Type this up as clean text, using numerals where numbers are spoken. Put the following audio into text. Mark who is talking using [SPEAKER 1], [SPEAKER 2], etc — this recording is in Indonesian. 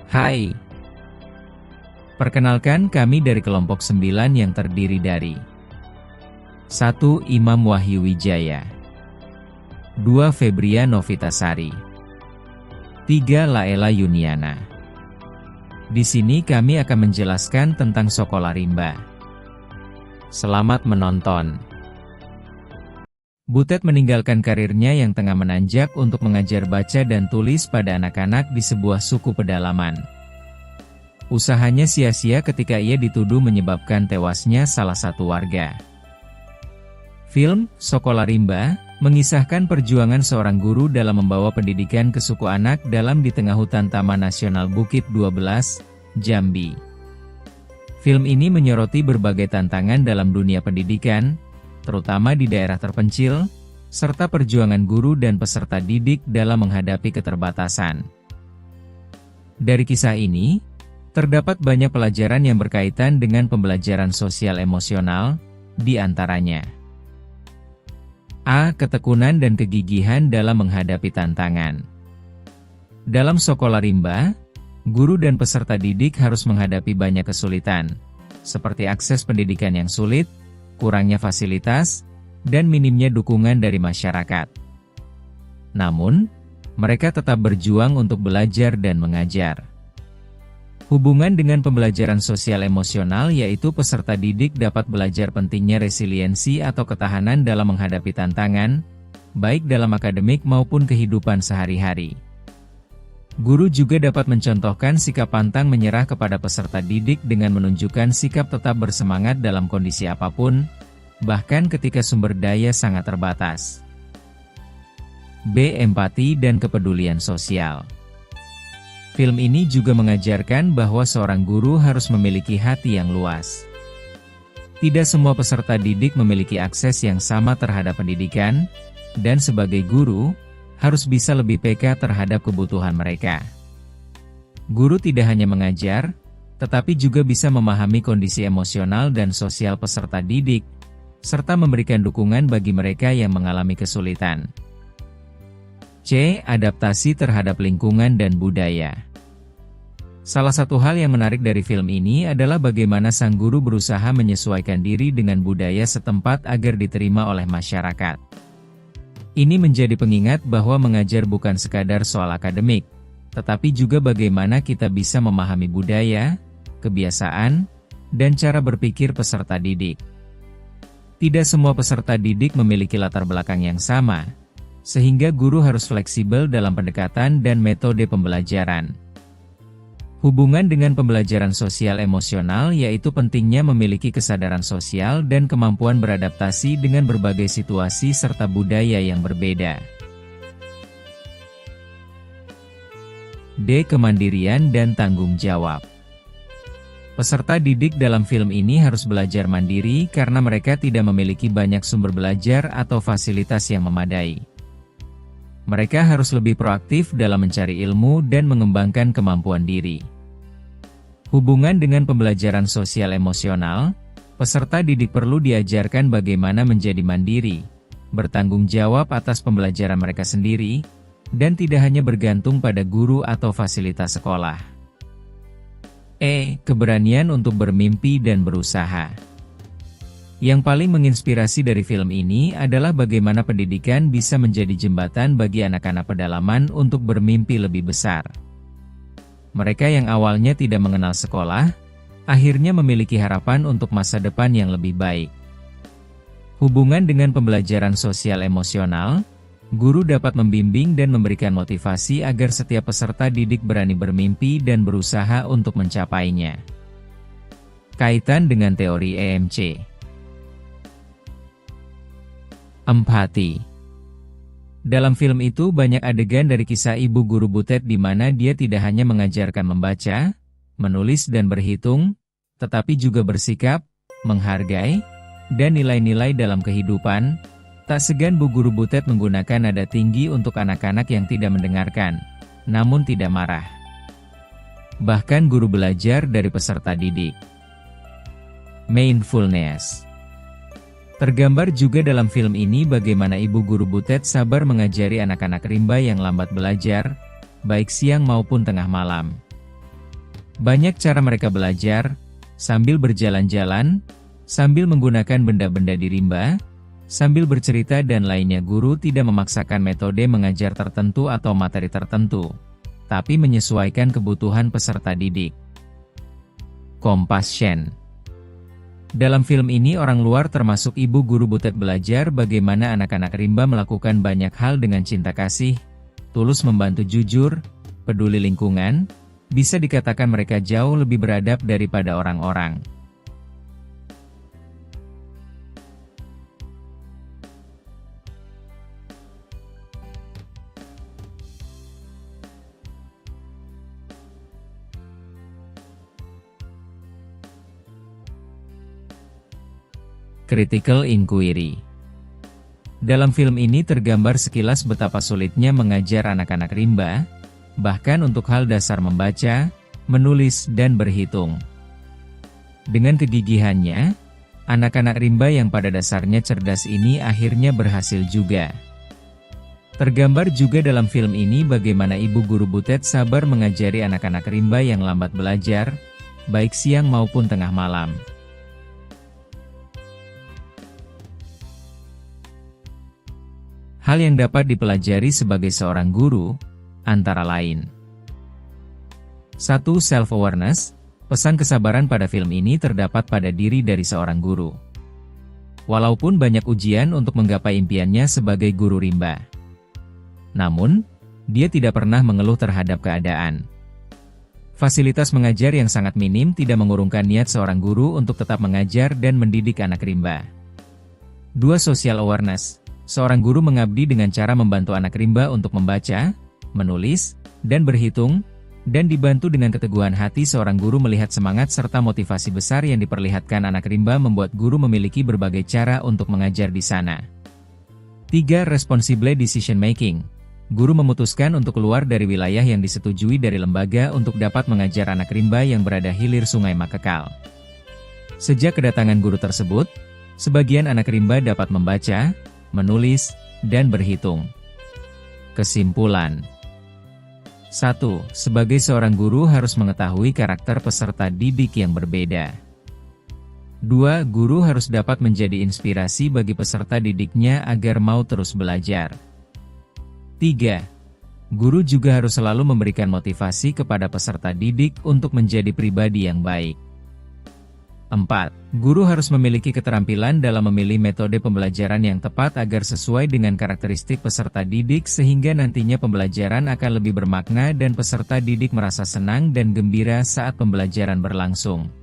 [SPEAKER 1] Hai, perkenalkan kami dari kelompok 9 yang terdiri dari 1. Imam Wahyu Wijaya, 2. Febria Novitasari, 3. Laela Yuniana. Di sini kami akan menjelaskan tentang Sekolah Rimba. Selamat menonton. Butet meninggalkan karirnya yang tengah menanjak untuk mengajar baca dan tulis pada anak-anak di sebuah suku pedalaman. Usahanya sia-sia ketika ia dituduh menyebabkan tewasnya salah satu warga. Film Sekolah Rimba mengisahkan perjuangan seorang guru dalam membawa pendidikan ke suku anak dalam di tengah hutan Taman Nasional Bukit 12, Jambi. Film ini menyoroti berbagai tantangan dalam dunia pendidikan, terutama di daerah terpencil, serta perjuangan guru dan peserta didik dalam menghadapi keterbatasan. Dari kisah ini, terdapat banyak pelajaran yang berkaitan dengan pembelajaran sosial emosional, di antaranya A. Ketekunan dan kegigihan dalam menghadapi tantangan. Dalam Sekolah Rimba, guru dan peserta didik harus menghadapi banyak kesulitan, seperti akses pendidikan yang sulit, kurangnya fasilitas, dan minimnya dukungan dari masyarakat. Namun, mereka tetap berjuang untuk belajar dan mengajar. Hubungan dengan pembelajaran sosial emosional yaitu peserta didik dapat belajar pentingnya resiliensi atau ketahanan dalam menghadapi tantangan, baik dalam akademik maupun kehidupan sehari-hari. Guru juga dapat mencontohkan sikap pantang menyerah kepada peserta didik dengan menunjukkan sikap tetap bersemangat dalam kondisi apapun, bahkan ketika sumber daya sangat terbatas. B. Empati dan kepedulian sosial. Film ini juga mengajarkan bahwa seorang guru harus memiliki hati yang luas. Tidak semua peserta didik memiliki akses yang sama terhadap pendidikan, dan sebagai guru, harus bisa lebih peka terhadap kebutuhan mereka. Guru tidak hanya mengajar, tetapi juga bisa memahami kondisi emosional dan sosial peserta didik, serta memberikan dukungan bagi mereka yang mengalami kesulitan. C. Adaptasi terhadap lingkungan dan budaya. Salah satu hal yang menarik dari film ini adalah bagaimana sang guru berusaha menyesuaikan diri dengan budaya setempat agar diterima oleh masyarakat. Ini menjadi pengingat bahwa mengajar bukan sekadar soal akademik, tetapi juga bagaimana kita bisa memahami budaya, kebiasaan, dan cara berpikir peserta didik. Tidak semua peserta didik memiliki latar belakang yang sama, sehingga guru harus fleksibel dalam pendekatan dan metode pembelajaran. Hubungan dengan pembelajaran sosial emosional yaitu pentingnya memiliki kesadaran sosial dan kemampuan beradaptasi dengan berbagai situasi serta budaya yang berbeda. D. Kemandirian dan tanggung jawab. Peserta didik dalam film ini harus belajar mandiri karena mereka tidak memiliki banyak sumber belajar atau fasilitas yang memadai. Mereka harus lebih proaktif dalam mencari ilmu dan mengembangkan kemampuan diri. Hubungan dengan pembelajaran sosial emosional, peserta didik perlu diajarkan bagaimana menjadi mandiri, bertanggung jawab atas pembelajaran mereka sendiri, dan tidak hanya bergantung pada guru atau fasilitas sekolah. E. Keberanian untuk bermimpi dan berusaha. Yang paling menginspirasi dari film ini adalah bagaimana pendidikan bisa menjadi jembatan bagi anak-anak pedalaman untuk bermimpi lebih besar. Mereka yang awalnya tidak mengenal sekolah, akhirnya memiliki harapan untuk masa depan yang lebih baik. Hubungan dengan pembelajaran sosial emosional, guru dapat membimbing dan memberikan motivasi agar setiap peserta didik berani bermimpi dan berusaha untuk mencapainya. Kaitan dengan teori EMC. Empati. Dalam film itu banyak adegan dari kisah ibu guru Butet di mana dia tidak hanya mengajarkan membaca, menulis dan berhitung, tetapi juga bersikap, menghargai, dan nilai-nilai dalam kehidupan. Tak segan Bu Guru Butet menggunakan nada tinggi untuk anak-anak yang tidak mendengarkan, namun tidak marah. Bahkan guru belajar dari peserta didik. Mindfulness. Tergambar juga dalam film ini bagaimana ibu guru Butet sabar mengajari anak-anak rimba yang lambat belajar, baik siang maupun tengah malam. Banyak cara mereka belajar, sambil berjalan-jalan, sambil menggunakan benda-benda di rimba, sambil bercerita dan lainnya. Guru tidak memaksakan metode mengajar tertentu atau materi tertentu, tapi menyesuaikan kebutuhan peserta didik. Compassion. Dalam film ini orang luar termasuk ibu guru Butet belajar bagaimana anak-anak rimba melakukan banyak hal dengan cinta kasih, tulus membantu, jujur, peduli lingkungan. Bisa dikatakan mereka jauh lebih beradab daripada orang-orang. Critical inquiry. Dalam film ini tergambar sekilas betapa sulitnya mengajar anak-anak rimba, bahkan untuk hal dasar membaca, menulis, dan berhitung. Dengan kegigihannya, anak-anak rimba yang pada dasarnya cerdas ini akhirnya berhasil juga. Tergambar juga dalam film ini bagaimana ibu guru Butet sabar mengajari anak-anak rimba yang lambat belajar, baik siang maupun tengah malam. Hal yang dapat dipelajari sebagai seorang guru, antara lain 1. Self-awareness. Pesan kesabaran pada film ini terdapat pada diri dari seorang guru. Walaupun banyak ujian untuk menggapai impiannya sebagai guru rimba, namun, dia tidak pernah mengeluh terhadap keadaan. Fasilitas mengajar yang sangat minim tidak mengurungkan niat seorang guru untuk tetap mengajar dan mendidik anak rimba. 2. Social awareness. Seorang guru mengabdi dengan cara membantu anak rimba untuk membaca, menulis, dan berhitung, dan dibantu dengan keteguhan hati seorang guru melihat semangat serta motivasi besar yang diperlihatkan anak rimba membuat guru memiliki berbagai cara untuk mengajar di sana. 3. Responsible decision making. Guru memutuskan untuk keluar dari wilayah yang disetujui dari lembaga untuk dapat mengajar anak rimba yang berada hilir Sungai Makekal. Sejak kedatangan guru tersebut, sebagian anak rimba dapat membaca, menulis, dan berhitung. Kesimpulan. 1. Sebagai seorang guru harus mengetahui karakter peserta didik yang berbeda. 2. Guru harus dapat menjadi inspirasi bagi peserta didiknya agar mau terus belajar. 3. Guru juga harus selalu memberikan motivasi kepada peserta didik untuk menjadi pribadi yang baik. 4. Guru harus memiliki keterampilan dalam memilih metode pembelajaran yang tepat agar sesuai dengan karakteristik peserta didik sehingga nantinya pembelajaran akan lebih bermakna dan peserta didik merasa senang dan gembira saat pembelajaran berlangsung.